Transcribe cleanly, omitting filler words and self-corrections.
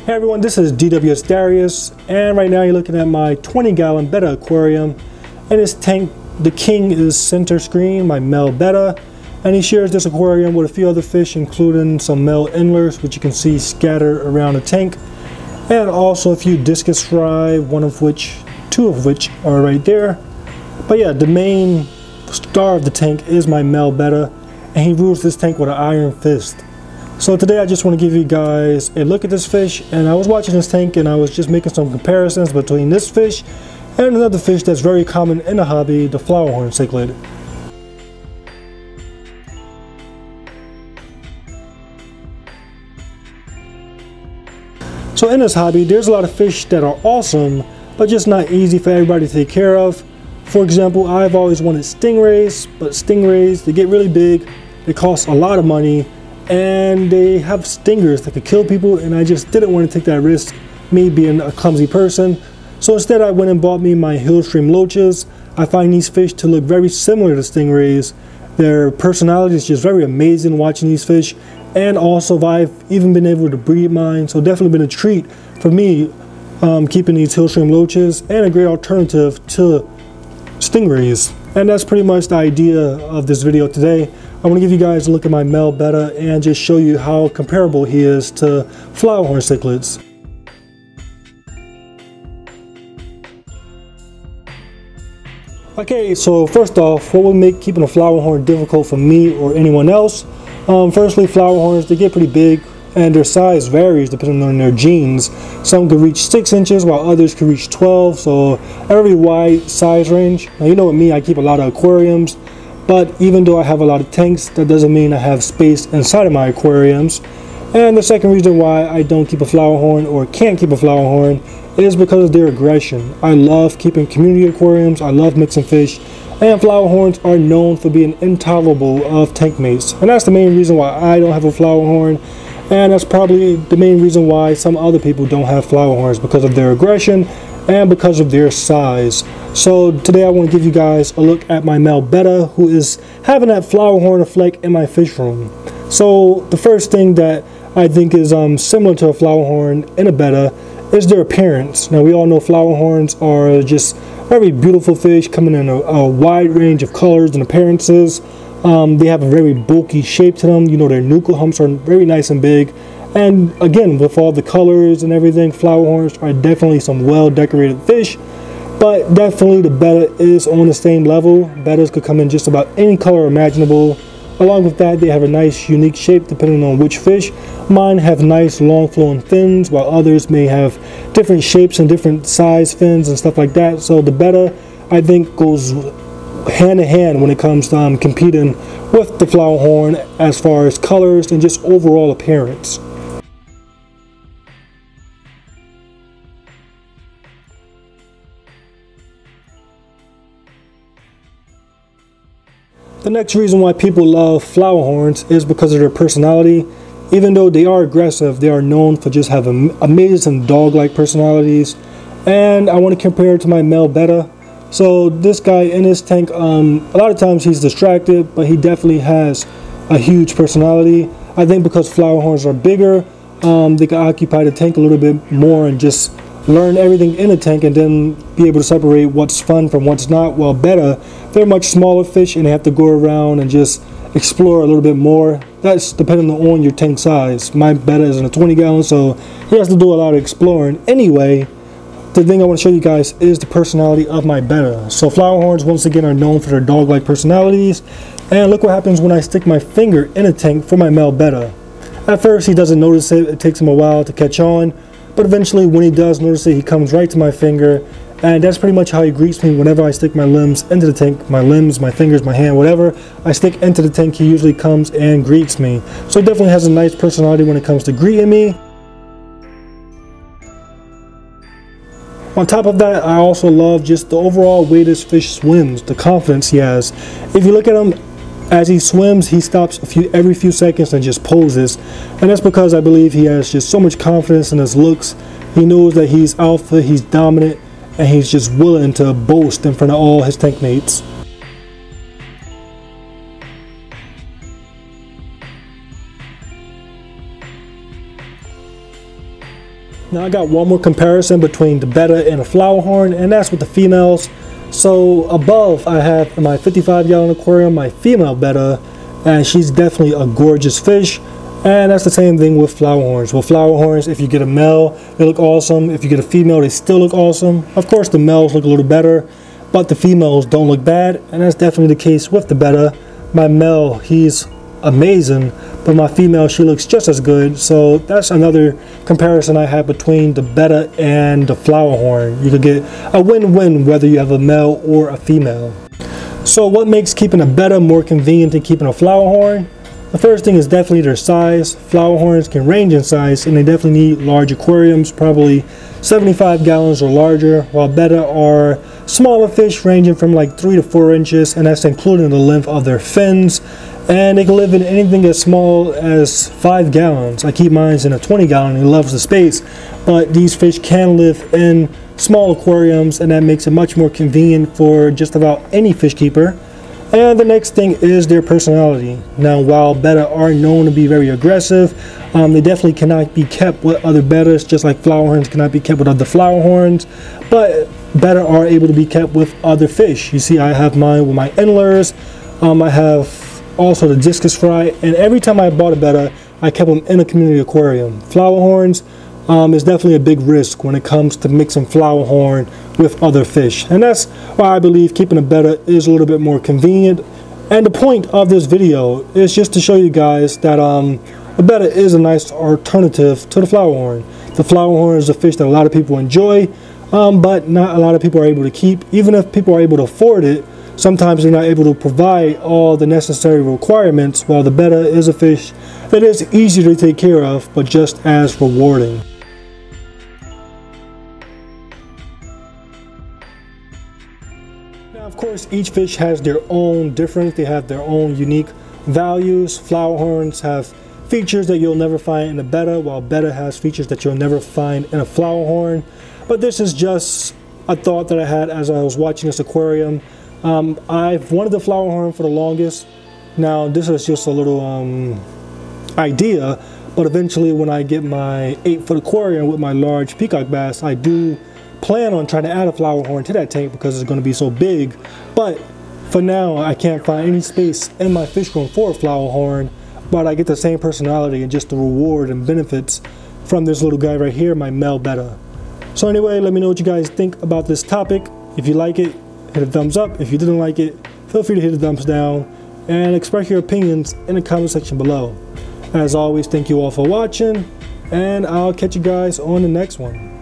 Hey everyone, this is DWS Darius, and right now you're looking at my 20-gallon Betta aquarium. And this tank, the king is center screen, my male Betta, and he shares this aquarium with a few other fish, including some male endlers, which you can see scattered around the tank, and also a few discus fry, two of which are right there. But yeah, the main star of the tank is my male Betta, and he rules this tank with an iron fist. So today I just want to give you guys a look at this fish, and I was watching this tank and I was just making some comparisons between this fish and another fish that's very common in the hobby, the flowerhorn cichlid. So in this hobby, there's a lot of fish that are awesome, but just not easy for everybody to take care of. For example, I've always wanted stingrays, but stingrays, they get really big, they cost a lot of money, and they have stingers that could kill people, and I just didn't want to take that risk, me being a clumsy person. So instead I went and bought me my Hillstream loaches. I find these fish to look very similar to stingrays. Their personality is just very amazing watching these fish, and also I've even been able to breed mine, so definitely been a treat for me keeping these Hillstream loaches, and a great alternative to stingrays. And that's pretty much the idea of this video today. I want to give you guys a look at my male Betta and just show you how comparable he is to flowerhorn cichlids. Okay, so first off, what would make keeping a flowerhorn difficult for me or anyone else? Firstly, flowerhorns, they get pretty big, and their size varies depending on their genes. Some could reach 6 inches while others could reach 12, so a very wide size range. Now, you know with me, I keep a lot of aquariums, but even though I have a lot of tanks, that doesn't mean I have space inside of my aquariums. And the second reason why I don't keep a flowerhorn or can't keep a flowerhorn is because of their aggression. I love keeping community aquariums, I love mixing fish, and flowerhorns are known for being intolerable of tank mates. And that's the main reason why I don't have a flowerhorn, and that's probably the main reason why some other people don't have flowerhorns, because of their aggression and because of their size. So today I want to give you guys a look at my male Betta, who is having that flowerhorn effect in my fish room. So the first thing that I think is similar to a flowerhorn in a Betta is their appearance. Now we all know flowerhorns are just very beautiful fish, coming in a wide range of colors and appearances. They have a very bulky shape to them. You know, their nuchal humps are very nice and big. And again, with all the colors and everything, flowerhorns are definitely some well-decorated fish. But definitely the Betta is on the same level. Bettas could come in just about any color imaginable. Along with that, they have a nice unique shape depending on which fish. Mine have nice long flowing fins, while others may have different shapes and different size fins and stuff like that. So the Betta, I think, goes hand in hand when it comes to competing with the flowerhorn as far as colors and just overall appearance. The next reason why people love flowerhorns is because of their personality. Even though they are aggressive, they are known for just having amazing dog-like personalities. And I want to compare it to my male Betta. So this guy in his tank, a lot of times he's distracted, but he definitely has a huge personality. I think because flowerhorns are bigger, they can occupy the tank a little bit more and just learn everything in the tank and then be able to separate what's fun from what's not. While Betta, they're much smaller fish and they have to go around and just explore a little bit more. That's depending on your tank size. My Betta is in a 20-gallon, so he has to do a lot of exploring. Anyway, the thing I want to show you guys is the personality of my Betta. So flowerhorns, once again, are known for their dog-like personalities. And look what happens when I stick my finger in a tank for my male Betta. At first, he doesn't notice it. It takes him a while to catch on. But eventually, when he does notice it, he comes right to my finger. And that's pretty much how he greets me whenever I stick my limbs into the tank. My limbs, my fingers, my hand, whatever I stick into the tank, he usually comes and greets me. So he definitely has a nice personality when it comes to greeting me. On top of that, I also love just the overall way this fish swims, the confidence he has. If you look at him, as he swims, he stops every few seconds and just poses. And that's because I believe he has just so much confidence in his looks. He knows that he's alpha, he's dominant, and he's just willing to boast in front of all his tank mates. Now I got one more comparison between the Betta and a Flowerhorn, and that's with the females. So above I have in my 55-gallon aquarium my female Betta, and she's definitely a gorgeous fish. And that's the same thing with Flowerhorns. With Flowerhorns, if you get a male, they look awesome. If you get a female, they still look awesome. Of course, the males look a little better, but the females don't look bad. And that's definitely the case with the Betta. My male, he's amazing, but my female, she looks just as good. So that's another comparison I have between the Betta and the Flowerhorn. You could get a win-win whether you have a male or a female. So what makes keeping a Betta more convenient than keeping a Flowerhorn? The first thing is definitely their size. Flowerhorns can range in size, and they definitely need large aquariums, probably 75 gallons or larger, while Betta are smaller fish ranging from like 3 to 4 inches, and that's including the length of their fins. And they can live in anything as small as 5 gallons. I keep mine in a 20-gallon. He loves the space, but these fish can live in small aquariums, and that makes it much more convenient for just about any fish keeper. And the next thing is their personality. Now, while Betta are known to be very aggressive, they definitely cannot be kept with other Bettas, just like Flowerhorns cannot be kept with other Flowerhorns. But Betta are able to be kept with other fish. You see, I have mine with my endlers. I have also the discus fry, and every time I bought a Betta, I kept them in a community aquarium. Flowerhorns is definitely a big risk when it comes to mixing Flowerhorn with other fish, and that's why I believe keeping a Betta is a little bit more convenient. And the point of this video is just to show you guys that a Betta is a nice alternative to the Flowerhorn. The Flowerhorn is a fish that a lot of people enjoy, but not a lot of people are able to keep. Even if people are able to afford it, sometimes they're not able to provide all the necessary requirements, while the Betta is a fish that is easy to take care of, but just as rewarding. Now, of course, each fish has their own difference. They have their own unique values. Flowerhorns have features that you'll never find in a Betta, while Betta has features that you'll never find in a Flowerhorn. But this is just a thought that I had as I was watching this aquarium. I've wanted the Flowerhorn for the longest. Now, this is just a little idea, but eventually when I get my 8-foot aquarium with my large peacock bass, I do plan on trying to add a Flowerhorn to that tank because it's going to be so big. But for now, I can't find any space in my fish room for a Flowerhorn, but I get the same personality and just the reward and benefits from this little guy right here, my male Betta. So anyway, let me know what you guys think about this topic. If you like it, hit a thumbs up. If you didn't like it, feel free to hit a thumbs down and express your opinions in the comment section below. As always, thank you all for watching, and I'll catch you guys on the next one.